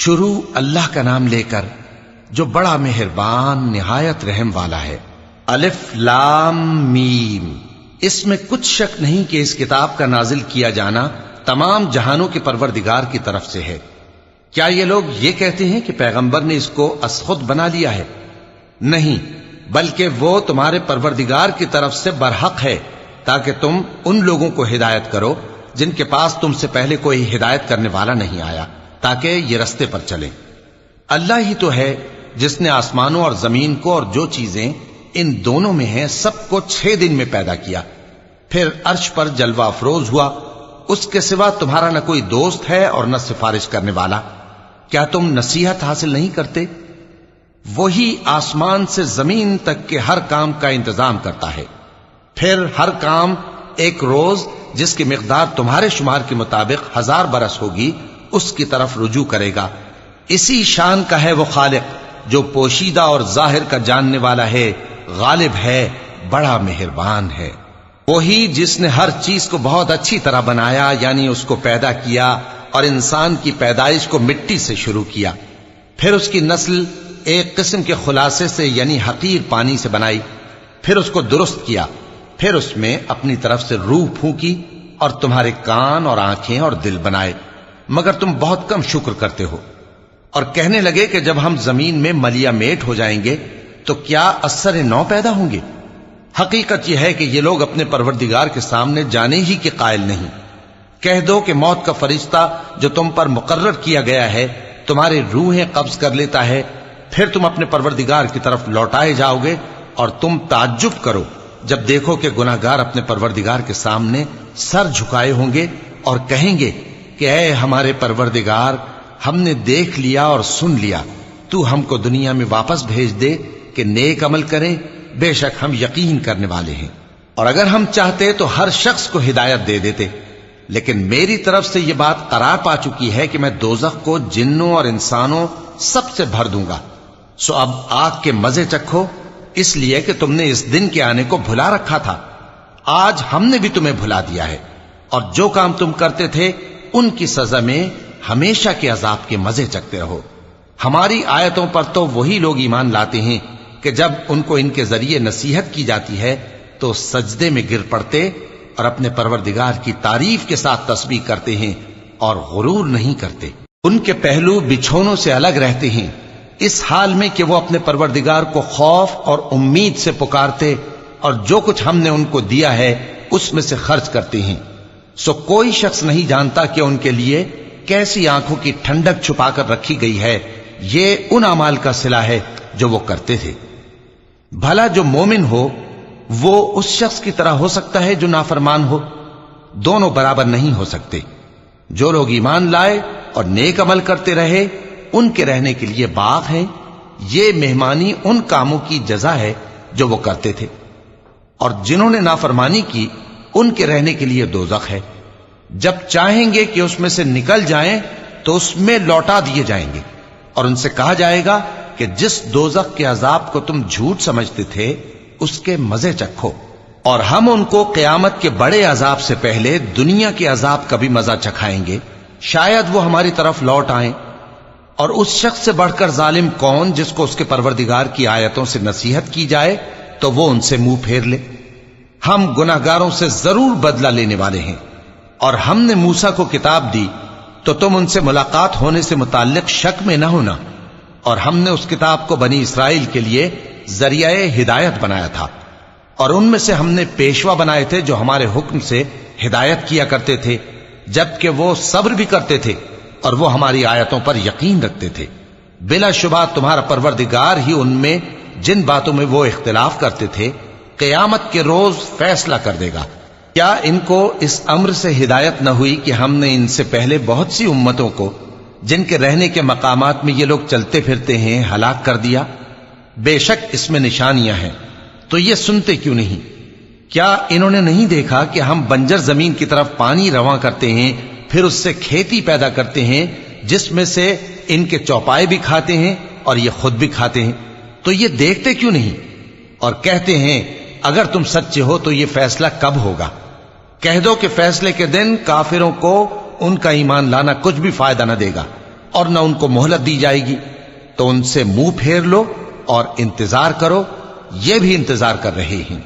شروع اللہ کا نام لے کر جو بڑا مہربان نہایت رحم والا ہے۔ الف لام میم۔ اس میں کچھ شک نہیں کہ اس کتاب کا نازل کیا جانا تمام جہانوں کے پروردگار کی طرف سے ہے۔ کیا یہ لوگ یہ کہتے ہیں کہ پیغمبر نے اس کو از خود بنا لیا ہے؟ نہیں، بلکہ وہ تمہارے پروردگار کی طرف سے برحق ہے، تاکہ تم ان لوگوں کو ہدایت کرو جن کے پاس تم سے پہلے کوئی ہدایت کرنے والا نہیں آیا، تاکہ یہ رستے پر چلیں۔ اللہ ہی تو ہے جس نے آسمانوں اور زمین کو اور جو چیزیں ان دونوں میں ہیں سب کو 6 دن میں پیدا کیا، پھر عرش پر جلوہ افروز ہوا۔ اس کے سوا تمہارا نہ کوئی دوست ہے اور نہ سفارش کرنے والا۔ کیا تم نصیحت حاصل نہیں کرتے؟ وہی آسمان سے زمین تک کے ہر کام کا انتظام کرتا ہے، پھر ہر کام ایک روز جس کی مقدار تمہارے شمار کے مطابق 1000 برس ہوگی اس کی طرف رجوع کرے گا۔ اسی شان کا ہے وہ خالق جو پوشیدہ اور ظاہر کا جاننے والا ہے، غالب ہے، بڑا مہربان ہے۔ وہی جس نے ہر چیز کو بہت اچھی طرح بنایا، یعنی اس کو پیدا کیا اور انسان کی پیدائش کو مٹی سے شروع کیا، پھر اس کی نسل ایک قسم کے خلاصے سے یعنی حقیر پانی سے بنائی، پھر اس کو درست کیا، پھر اس میں اپنی طرف سے روح پھونکی اور تمہارے کان اور آنکھیں اور دل بنائے، مگر تم بہت کم شکر کرتے ہو۔ اور کہنے لگے کہ جب ہم زمین میں ملیا میٹ ہو جائیں گے تو کیا اثر نو پیدا ہوں گے؟ حقیقت یہ ہے کہ یہ لوگ اپنے پروردگار کے سامنے جانے ہی کے قائل نہیں۔ کہہ دو کہ موت کا فرشتہ جو تم پر مقرر کیا گیا ہے تمہاری روحیں قبض کر لیتا ہے، پھر تم اپنے پروردگار کی طرف لوٹائے جاؤ گے، اور تم تعجب کرو جب دیکھو کہ گناہگار اپنے پروردگار کے سامنے سر جھکائے ہوں گے اور کہیں گے کہ اے ہمارے پروردگار، ہم نے دیکھ لیا اور سن لیا، تو ہم کو دنیا میں واپس بھیج دے کہ نیک عمل کریں، بے شک ہم یقین کرنے والے ہیں۔ اور اگر ہم چاہتے تو ہر شخص کو ہدایت دے دیتے، لیکن میری طرف سے یہ بات قرار پا چکی ہے کہ میں دوزخ کو جنوں اور انسانوں سب سے بھر دوں گا۔ سو اب آگ کے مزے چکھو، اس لیے کہ تم نے اس دن کے آنے کو بھلا رکھا تھا۔ آج ہم نے بھی تمہیں بھلا دیا ہے، اور جو کام تم کرتے تھے ان کی سزا میں ہمیشہ کے عذاب کے مزے چکتے رہو۔ ہماری آیتوں پر تو وہی لوگ ایمان لاتے ہیں کہ جب ان کو ان کے ذریعے نصیحت کی جاتی ہے تو سجدے میں گر پڑتے اور اپنے پروردگار کی تعریف کے ساتھ تسبیح کرتے ہیں اور غرور نہیں کرتے۔ ان کے پہلو بچھونوں سے الگ رہتے ہیں، اس حال میں کہ وہ اپنے پروردگار کو خوف اور امید سے پکارتے اور جو کچھ ہم نے ان کو دیا ہے اس میں سے خرچ کرتے ہیں۔ سو کوئی شخص نہیں جانتا کہ ان کے لیے کیسی آنکھوں کی ٹھنڈک چھپا کر رکھی گئی ہے، یہ ان اعمال کا صلہ ہے جو وہ کرتے تھے۔ بھلا جو مومن ہو وہ اس شخص کی طرح ہو سکتا ہے جو نافرمان ہو؟ دونوں برابر نہیں ہو سکتے۔ جو لوگ ایمان لائے اور نیک عمل کرتے رہے ان کے رہنے کے لیے باغ ہیں، یہ مہمانی ان کاموں کی جزا ہے جو وہ کرتے تھے، اور جنہوں نے نافرمانی کی ان کے رہنے کے لیے دوزخ ہے، جب چاہیں گے کہ اس میں سے نکل جائیں تو اس میں لوٹا دیے جائیں گے، اور ان سے کہا جائے گا کہ جس دوزخ کے عذاب کو تم جھوٹ سمجھتے تھے اس کے مزے چکھو، اور ہم ان کو قیامت کے بڑے عذاب سے پہلے دنیا کے عذاب کا بھی مزہ چکھائیں گے، شاید وہ ہماری طرف لوٹ آئیں۔ اور اس شخص سے بڑھ کر ظالم کون جس کو اس کے پروردگار کی آیتوں سے نصیحت کی جائے تو وہ ان سے منہ پھیر لے۔ ہم گناہگاروں سے ضرور بدلہ لینے والے ہیں، اور ہم نے موسیٰ کو کتاب دی تو تم ان سے ملاقات ہونے سے متعلق شک میں نہ ہونا، اور ہم نے اس کتاب کو بنی اسرائیل کے لیے ذریعہ ہدایت بنایا تھا، اور ان میں سے ہم نے پیشوا بنائے تھے جو ہمارے حکم سے ہدایت کیا کرتے تھے، جبکہ وہ صبر بھی کرتے تھے اور وہ ہماری آیتوں پر یقین رکھتے تھے۔ بلا شبہ تمہارا پروردگار ہی ان میں جن باتوں میں وہ اختلاف کرتے تھے قیامت کے روز فیصلہ کر دے گا۔ کیا ان کو اس امر سے ہدایت نہ ہوئی کہ ہم نے ان سے پہلے بہت سی امتوں کو جن کے رہنے کے مقامات میں یہ لوگ چلتے پھرتے ہیں ہلاک کر دیا؟ بے شک اس میں نشانیاں ہیں، تو یہ سنتے کیوں نہیں؟ کیا انہوں نے نہیں دیکھا کہ ہم بنجر زمین کی طرف پانی رواں کرتے ہیں، پھر اس سے کھیتی پیدا کرتے ہیں جس میں سے ان کے چوپائے بھی کھاتے ہیں اور یہ خود بھی کھاتے ہیں؟ تو یہ دیکھتے کیوں نہیں؟ اور کہتے ہیں اگر تم سچے ہو تو یہ فیصلہ کب ہوگا؟ کہہ دو کہ فیصلے کے دن کافروں کو ان کا ایمان لانا کچھ بھی فائدہ نہ دے گا، اور نہ ان کو مہلت دی جائے گی، تو ان سے منہ پھیر لو اور انتظار کرو، یہ بھی انتظار کر رہے ہیں۔